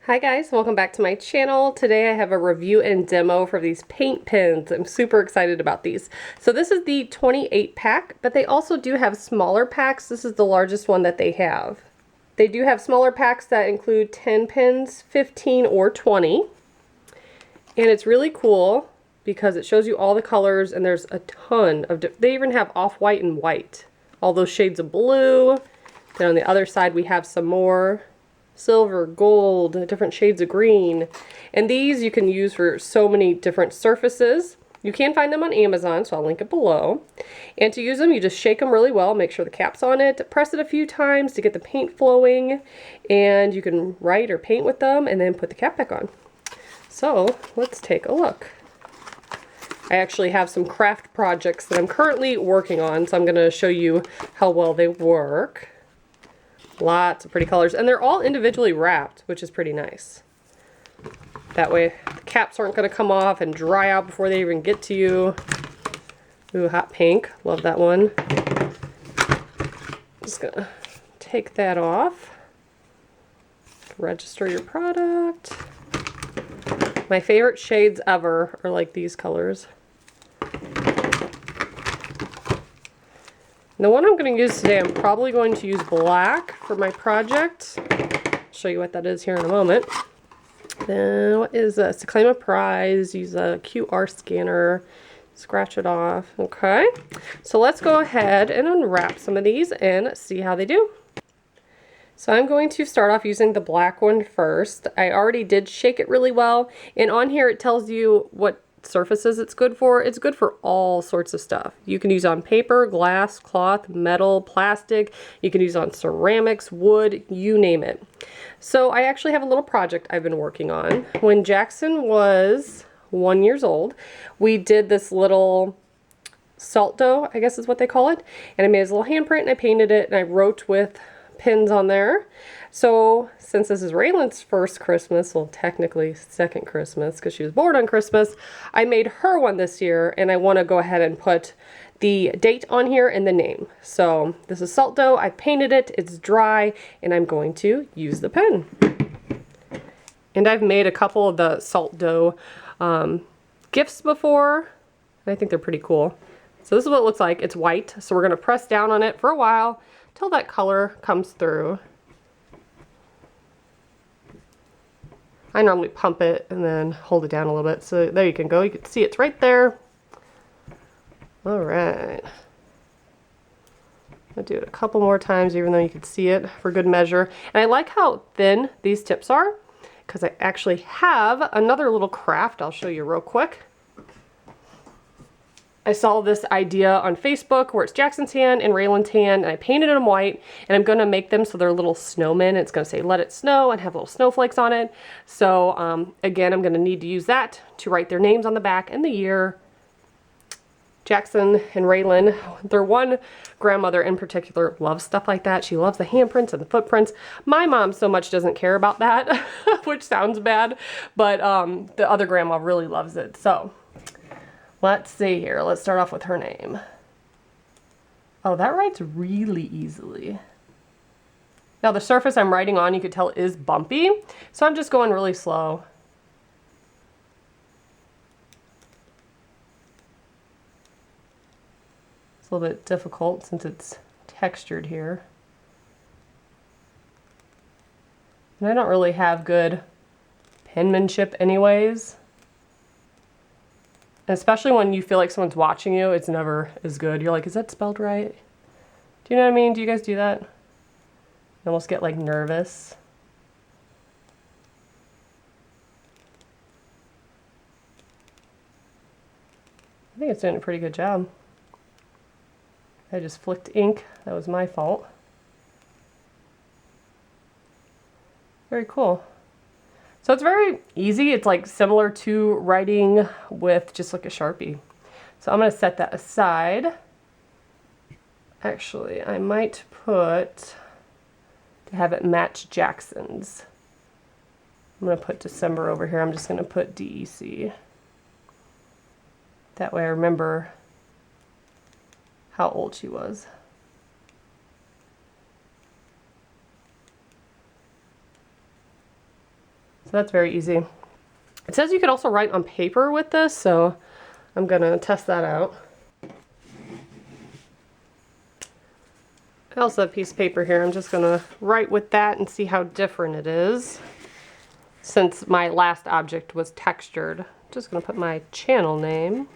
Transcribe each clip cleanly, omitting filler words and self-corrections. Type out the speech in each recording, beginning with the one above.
Hi guys, welcome back to my channel. Today I have a review and demo for these paint pens. I'm super excited about these. So this is the 28 pack, but they also do have smaller packs. This is the largest one that they have. They do have smaller packs that include 10 pens, 15 or 20. And it's really cool because it shows you all the colors and there's a ton of, they even have off-white and white. All those shades of blue. Then on the other side we have some more. Silver, gold, different shades of green. And these you can use for so many different surfaces. You can find them on Amazon, so I'll link it below. And to use them, you just shake them really well, make sure the cap's on it, press it a few times to get the paint flowing, and you can write or paint with them and then put the cap back on. So let's take a look. I actually have some craft projects that I'm currently working on, so I'm going to show you how well they work. Lots of pretty colors, and they're all individually wrapped, which is pretty nice. That way the caps aren't going to come off and dry out before they even get to you. Ooh, hot pink. Love that one. Just going to take that off. Register your product. My favorite shades ever are like these colors. The one I'm going to use today, I'm probably going to use black for my project. I'll show you what that is here in a moment. Then what is this? To claim a prize, use a QR scanner, scratch it off. Okay, so let's go ahead and unwrap some of these and see how they do. So I'm going to start off using the black one first. I already did shake it really well, and on here it tells you what surfaces it's good for. It's good for all sorts of stuff. You can use on paper, glass, cloth, metal, plastic. You can use on ceramics, wood, you name it. So I actually have a little project I've been working on. When Jackson was 1 year old, we did this little salt dough, I guess is what they call it. And I made his little handprint and I painted it and I wrote with pins on there. So since this is Raylan's first Christmas, well technically second Christmas because she was born on Christmas, I made her one this year and I want to go ahead and put the date on here and the name. So this is salt dough, I painted it, it's dry, and I'm going to use the pen. And I've made a couple of the salt dough gifts before, and I think they're pretty cool. So this is what it looks like. It's white, so we're going to press down on it for a while till that color comes through. I normally pump it and then hold it down a little bit. So there you can go. You can see it's right there. All right. I'll do it a couple more times even though you can see it for good measure. And I like how thin these tips are because I actually have another little craft I'll show you real quick. I saw this idea on Facebook where it's Jackson's hand and Raylan's hand, and I painted them white, and I'm going to make them so they're little snowmen. It's going to say let it snow and have little snowflakes on it. So again, I'm going to need to use that to write their names on the back and the year. Jackson and Raylan, their one grandmother in particular, loves stuff like that. She loves the handprints and the footprints. My mom so much doesn't care about that, which sounds bad, but the other grandma really loves it. So let's see here. Let's start off with her name. Oh, that writes really easily. Now the surface I'm writing on, you could tell, is bumpy. So I'm just going really slow. It's a little bit difficult since it's textured here. And I don't really have good penmanship anyways. Especially when you feel like someone's watching you, it's never as good. You're like, is that spelled right? Do you know what I mean? Do you guys do that? You almost get like nervous. I think it's doing a pretty good job. I just flicked ink. That was my fault. Very cool. So it's very easy. It's like similar to writing with just like a Sharpie. So I'm going to set that aside. Actually, I might put, to have it match Jackson's, I'm going to put December over here. I'm just going to put DEC. That way I remember how old she was. So that's very easy. It says you could also write on paper with this, so I'm gonna test that out. I also have a piece of paper here. I'm just gonna write with that and see how different it is. Since my last object was textured, just gonna put my channel name.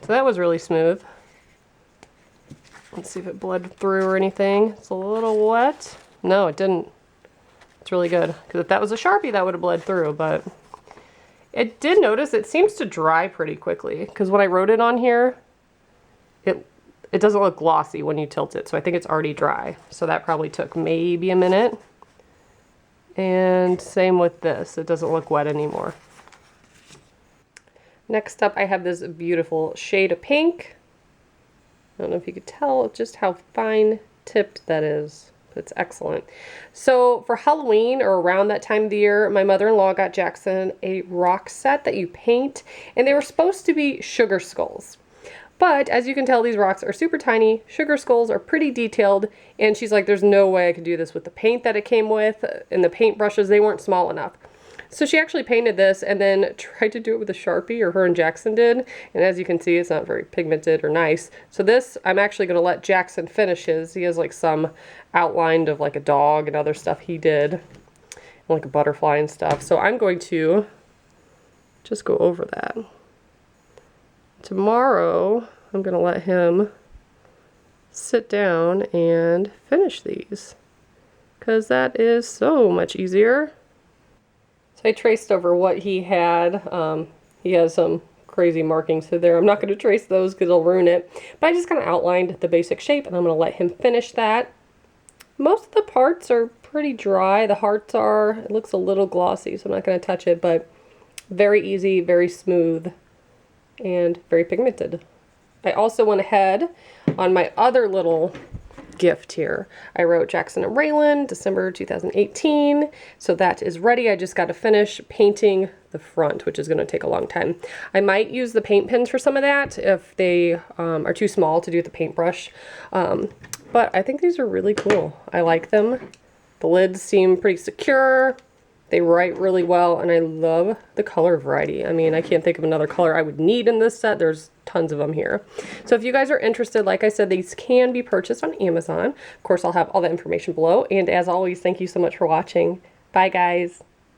So that was really smooth. Let's see if it bled through or anything. It's a little wet. No, it didn't. It's really good. Because if that was a Sharpie, that would have bled through, but it did notice it seems to dry pretty quickly. Because when I wrote it on here, it doesn't look glossy when you tilt it. So I think it's already dry. So that probably took maybe a minute. And same with this. It doesn't look wet anymore. Next up, I have this beautiful shade of pink. I don't know if you could tell just how fine tipped that is. It's excellent. So for Halloween or around that time of the year, my mother-in-law got Jackson a rock set that you paint, and they were supposed to be sugar skulls. But as you can tell, these rocks are super tiny. Sugar skulls are pretty detailed, and she's like, there's no way I could do this with the paint that it came with, and the paint brushes, they weren't small enough. So she actually painted this and then tried to do it with a Sharpie, or her and Jackson did. And as you can see, it's not very pigmented or nice. So this, I'm actually going to let Jackson finish his. He has like some outlined of like a dog and other stuff he did. And like a butterfly and stuff. So I'm going to just go over that. Tomorrow, I'm going to let him sit down and finish these. Because that is so much easier. I traced over what he had. He has some crazy markings through there. I'm not going to trace those because it'll ruin it. But I just kind of outlined the basic shape, and I'm going to let him finish that. Most of the parts are pretty dry. The hearts are. It looks a little glossy, so I'm not going to touch it, but very easy, very smooth, and very pigmented. I also went ahead on my other little gift here. I wrote Jackson and Raylan, December 2018. So that is ready. I just got to finish painting the front, which is going to take a long time. I might use the paint pens for some of that if they are too small to do with the paintbrush. But I think these are really cool. I like them. The lids seem pretty secure. They write really well, and I love the color variety. I mean, I can't think of another color I would need in this set. There's tons of them here. So if you guys are interested, like I said, these can be purchased on Amazon. Of course, I'll have all the information below. And as always, thank you so much for watching. Bye, guys.